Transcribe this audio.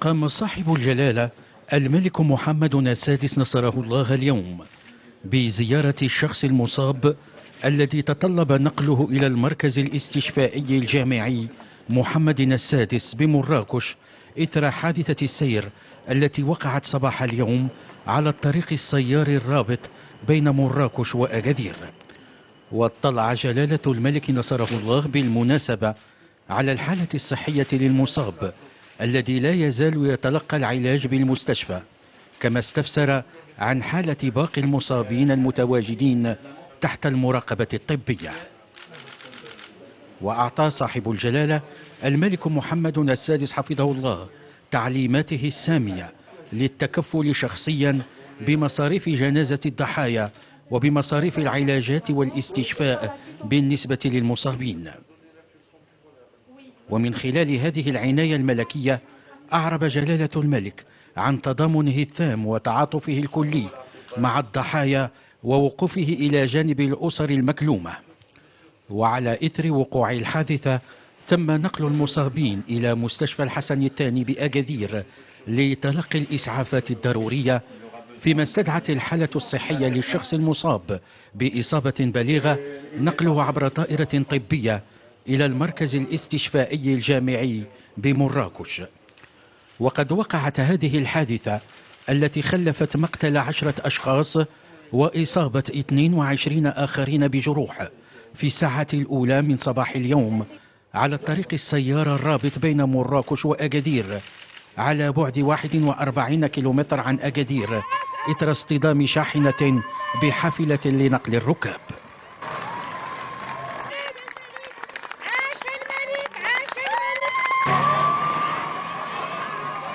قام صاحب الجلالة الملك محمد السادس نصره الله اليوم بزيارة الشخص المصاب الذي تطلب نقله إلى المركز الاستشفائي الجامعي محمد السادس بمراكش إثر حادثة السير التي وقعت صباح اليوم على الطريق السياري الرابط بين مراكش وأكادير. واطلع جلالة الملك نصره الله بالمناسبة على الحالة الصحية للمصاب الذي لا يزال يتلقى العلاج بالمستشفى، كما استفسر عن حالة باقي المصابين المتواجدين تحت المراقبة الطبية. وأعطى صاحب الجلالة الملك محمد السادس حفظه الله تعليماته السامية للتكفل شخصيا بمصاريف جنازة الضحايا وبمصاريف العلاجات والاستشفاء بالنسبة للمصابين. ومن خلال هذه العناية الملكية أعرب جلالة الملك عن تضامنه التام وتعاطفه الكلي مع الضحايا ووقوفه إلى جانب الأسر المكلومة. وعلى إثر وقوع الحادثة تم نقل المصابين إلى مستشفى الحسن الثاني بأكادير لتلقي الإسعافات الضرورية، فيما استدعت الحالة الصحية للشخص المصاب بإصابة بالغة نقله عبر طائرة طبية إلى المركز الاستشفائي الجامعي بمراكش. وقد وقعت هذه الحادثة التي خلفت مقتل 10 أشخاص وإصابة 22 آخرين بجروح في الساعات الأولى من صباح اليوم على الطريق السيار الرابط بين مراكش وأكادير على بعد 41 كيلومتر عن أكادير، إثر اصطدام شاحنة بحافلة لنقل الركاب.